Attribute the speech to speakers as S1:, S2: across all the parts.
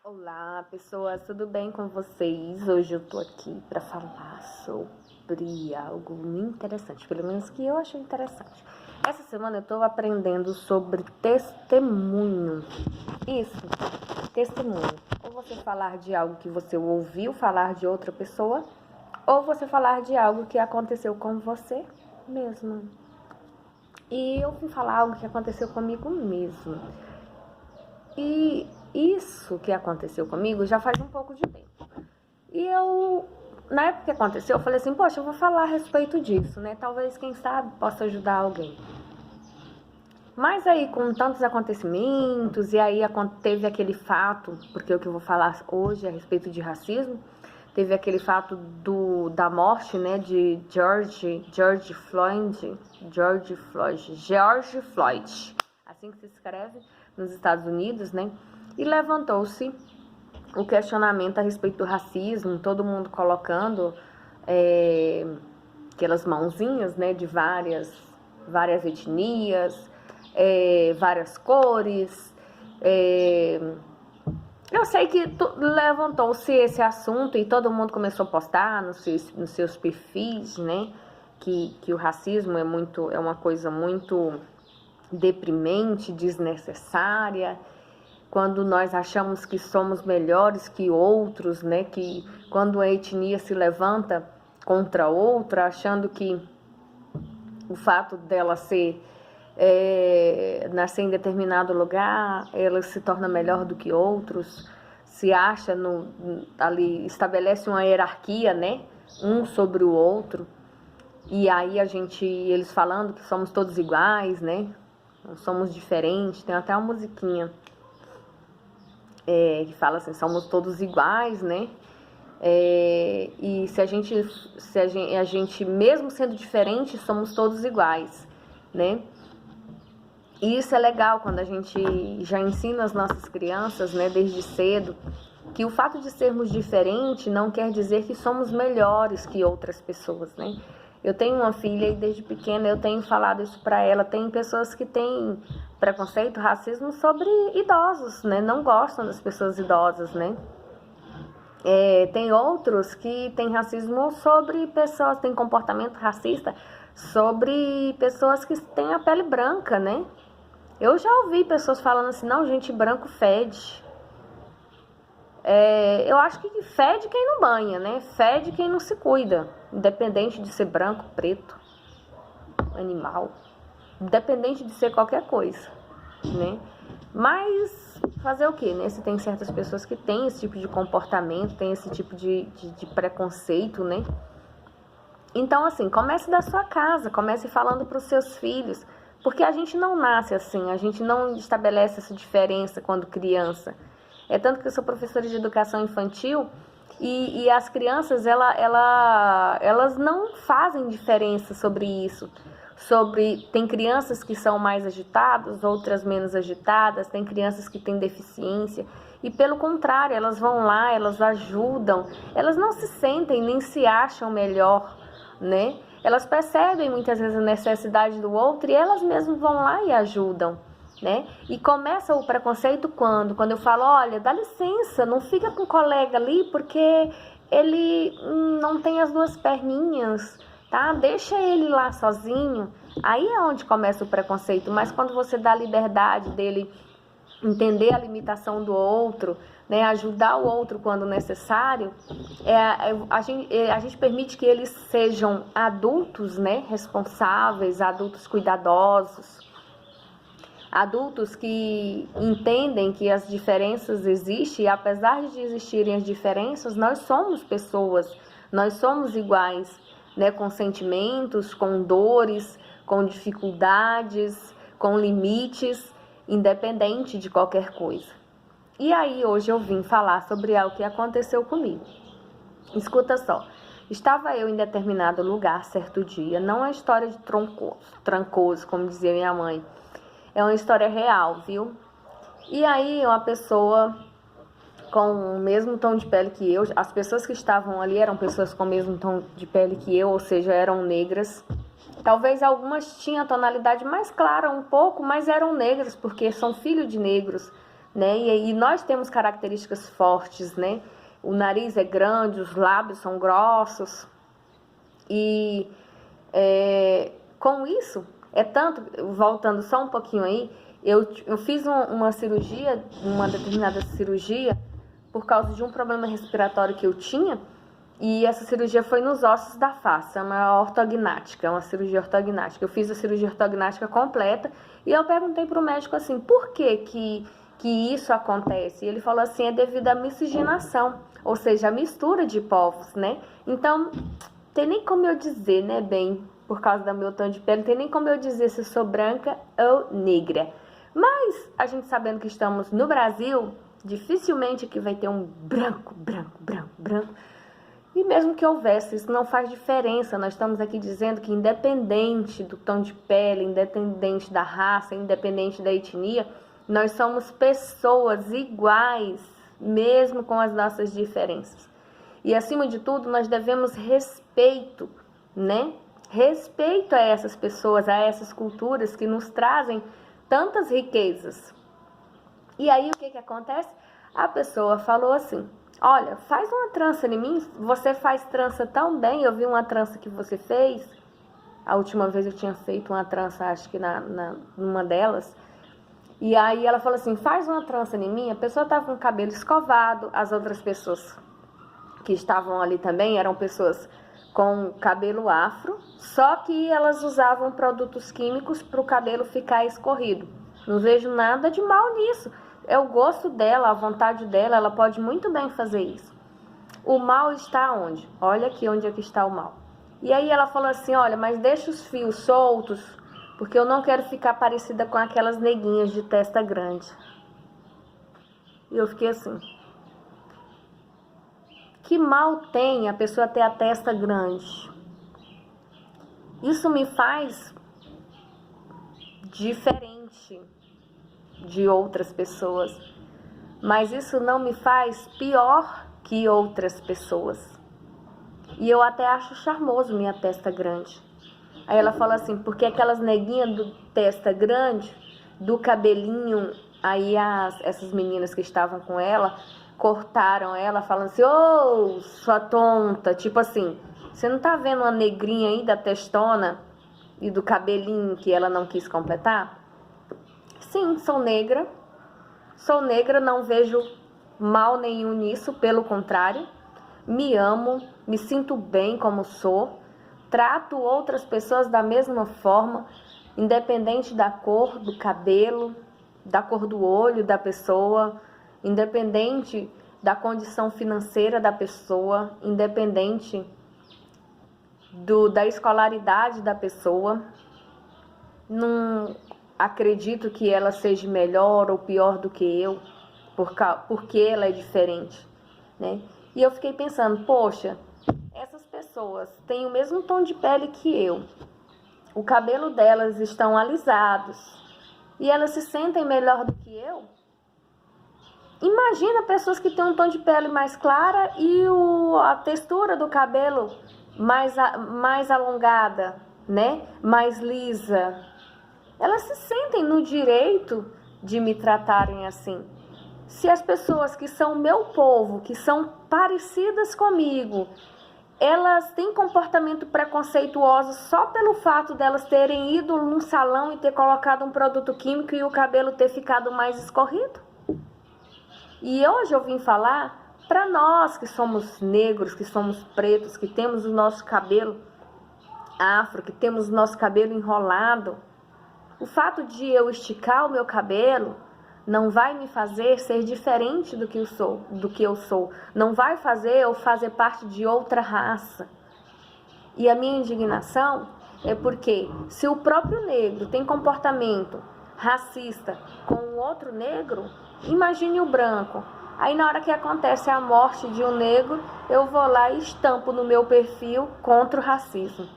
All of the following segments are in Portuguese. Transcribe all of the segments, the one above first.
S1: Olá, pessoas, tudo bem com vocês? Hoje eu tô aqui para falar sobre algo interessante, pelo menos que eu achei interessante. Essa semana eu tô aprendendo sobre testemunho. Isso, testemunho. Ou você falar de algo que você ouviu falar de outra pessoa, ou você falar de algo que aconteceu com você mesmo. E eu fui falar algo que aconteceu comigo mesmo. E isso que aconteceu comigo já faz um pouco de tempo. E na época que aconteceu, eu falei assim, poxa, eu vou falar a respeito disso, né? Talvez, quem sabe, possa ajudar alguém. Mas aí, com tantos acontecimentos, e aí teve aquele fato, porque o que eu vou falar hoje é a respeito de racismo, teve aquele fato da morte, né, de George Floyd, assim que se escreve, nos Estados Unidos, né? E levantou-se o questionamento a respeito do racismo, todo mundo colocando aquelas mãozinhas, né, de várias etnias, várias cores. Eu sei que levantou-se esse assunto e todo mundo começou a postar nos seus perfis, né, que o racismo é uma coisa muito deprimente, desnecessária, quando nós achamos que somos melhores que outros, né? Que quando a etnia se levanta contra outra, achando que o fato dela nascer em determinado lugar, ela se torna melhor do que outros, se acha ali, estabelece uma hierarquia, né? Um sobre o outro. E aí eles falando que somos todos iguais, né? Não somos diferentes. Tem até uma musiquinha que fala assim, somos todos iguais, né? E se a gente, mesmo sendo diferente, somos todos iguais, né? E isso é legal quando a gente já ensina as nossas crianças, né, desde cedo, que o fato de sermos diferentes não quer dizer que somos melhores que outras pessoas, né? Eu tenho uma filha e desde pequena eu tenho falado isso para ela. Tem pessoas que têm preconceito, racismo sobre idosos, né? Não gostam das pessoas idosas, né? Tem outros que têm racismo sobre pessoas, têm comportamento racista sobre pessoas que têm a pele branca, né? Eu já ouvi pessoas falando assim, não, gente, branco fede. Eu acho que fede quem não banha, né? Fede quem não se cuida, independente de ser branco, preto, animal, independente de ser qualquer coisa, né? Mas fazer o quê, né? Se tem certas pessoas que têm esse tipo de comportamento, tem esse tipo de preconceito, né? Então, assim, comece da sua casa, comece falando para os seus filhos, porque a gente não nasce assim, a gente não estabelece essa diferença quando criança. Tanto que eu sou professora de educação infantil e as crianças, elas não fazem diferença sobre isso. Tem crianças que são mais agitadas, outras menos agitadas, tem crianças que têm deficiência. E pelo contrário, elas vão lá, elas ajudam, elas não se sentem nem se acham melhor, né? Elas percebem muitas vezes a necessidade do outro e elas mesmas vão lá e ajudam. Né? E começa o preconceito quando eu falo, olha, dá licença, não fica com o colega ali porque ele não tem as duas perninhas, tá? Deixa ele lá sozinho. Aí é onde começa o preconceito, mas quando você dá a liberdade dele entender a limitação do outro, né, ajudar o outro quando necessário, a gente permite que eles sejam adultos, né, responsáveis, adultos cuidadosos, adultos que entendem que as diferenças existem e apesar de existirem as diferenças, nós somos pessoas, nós somos iguais, né, com sentimentos, com dores, com dificuldades, com limites, independente de qualquer coisa. E aí hoje eu vim falar sobre algo que aconteceu comigo. Escuta só, estava eu em determinado lugar certo dia, não é história de trancoso, como dizia minha mãe, é uma história real, viu? E aí uma pessoa com o mesmo tom de pele que eu, as pessoas que estavam ali eram pessoas com o mesmo tom de pele que eu, ou seja, eram negras. Talvez algumas tinham a tonalidade mais clara um pouco, mas eram negras porque são filhos de negros, né? E nós temos características fortes, né? O nariz é grande, os lábios são grossos. E com isso, tanto, voltando só um pouquinho aí, eu fiz uma cirurgia, uma determinada cirurgia, por causa de um problema respiratório que eu tinha, e essa cirurgia foi nos ossos da face, é uma ortognática, uma cirurgia ortognática. Eu fiz a cirurgia ortognática completa, e eu perguntei para o médico assim, por que isso acontece? E ele falou assim, é devido à miscigenação, ou seja, a mistura de povos, né? Então, tem nem como eu dizer, né, bem, por causa do meu tom de pele, tem nem como eu dizer se eu sou branca ou negra. Mas, a gente sabendo que estamos no Brasil, dificilmente que vai ter um branco. E mesmo que houvesse, isso não faz diferença. Nós estamos aqui dizendo que independente do tom de pele, independente da raça, independente da etnia, nós somos pessoas iguais, mesmo com as nossas diferenças. E acima de tudo, nós devemos respeito, né? Respeito a essas pessoas, a essas culturas que nos trazem tantas riquezas. E aí o que acontece? A pessoa falou assim, olha, faz uma trança em mim, você faz trança tão bem, eu vi uma trança que você fez, a última vez eu tinha feito uma trança, acho que numa delas, e aí ela falou assim, faz uma trança em mim, a pessoa estava com o cabelo escovado, as outras pessoas que estavam ali também eram pessoas com cabelo afro, só que elas usavam produtos químicos para o cabelo ficar escorrido. Não vejo nada de mal nisso. É o gosto dela, a vontade dela, ela pode muito bem fazer isso. O mal está onde? Olha aqui onde é que está o mal. E aí ela falou assim, olha, mas deixa os fios soltos, porque eu não quero ficar parecida com aquelas neguinhas de testa grande. E eu fiquei assim, que mal tem a pessoa ter a testa grande? Isso me faz diferente de outras pessoas, mas isso não me faz pior que outras pessoas. E eu até acho charmoso minha testa grande. Aí ela fala assim, porque aquelas neguinhas do testa grande, do cabelinho, aí essas meninas que estavam com ela, cortaram ela falando assim, ô, sua tonta, tipo assim, você não tá vendo uma negrinha aí da testona e do cabelinho que ela não quis completar? Sim, sou negra, não vejo mal nenhum nisso, pelo contrário, me amo, me sinto bem como sou, trato outras pessoas da mesma forma, independente da cor do cabelo, da cor do olho da pessoa, independente da condição financeira da pessoa, independente da escolaridade da pessoa. Não acredito que ela seja melhor ou pior do que eu, porque ela é diferente, né? E eu fiquei pensando, poxa, essas pessoas têm o mesmo tom de pele que eu, o cabelo delas estão alisados e elas se sentem melhor do que eu. Imagina pessoas que têm um tom de pele mais clara e a textura do cabelo mais alongada, né? Mais lisa. Elas se sentem no direito de me tratarem assim. Se as pessoas que são meu povo, que são parecidas comigo, elas têm comportamento preconceituoso só pelo fato delas terem ido num salão e ter colocado um produto químico e o cabelo ter ficado mais escorrido. E hoje eu vim falar para nós que somos negros, que somos pretos, que temos o nosso cabelo afro, que temos o nosso cabelo enrolado. O fato de eu esticar o meu cabelo não vai me fazer ser diferente do que eu sou. Não vai fazer eu fazer parte de outra raça. E a minha indignação é porque se o próprio negro tem comportamento racista com o outro negro, imagine o branco. Aí na hora que acontece a morte de um negro, eu vou lá e estampo no meu perfil contra o racismo.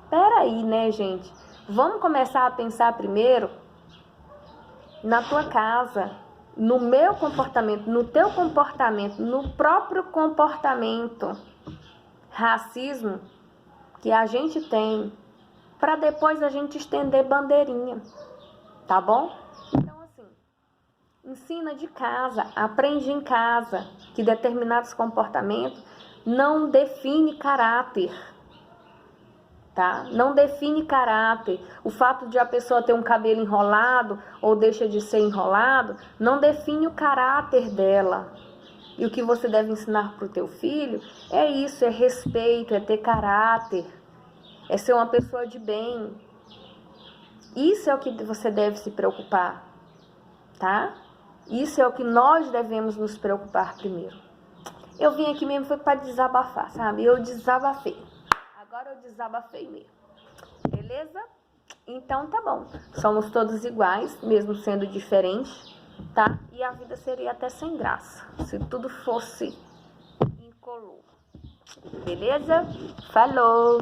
S1: Peraí, né, gente? Vamos começar a pensar primeiro na tua casa, no meu comportamento, no teu comportamento, no próprio comportamento. Racismo que a gente tem, para depois a gente estender bandeirinha, tá bom? Então, assim, Ensina de casa, aprende em casa que determinados comportamentos não definem caráter, tá? Não define caráter. O fato de a pessoa ter um cabelo enrolado ou deixa de ser enrolado não define o caráter dela. E o que você deve ensinar para o teu filho é isso, é respeito, é ter caráter, é ser uma pessoa de bem. Isso é o que você deve se preocupar, tá? Isso é o que nós devemos nos preocupar primeiro. Eu vim aqui mesmo foi para desabafar, sabe? Eu desabafei. Agora eu desabafei mesmo. Beleza? Então tá bom. Somos todos iguais, mesmo sendo diferentes, tá? E a vida seria até sem graça, se tudo fosse incolor. Beleza? Falou!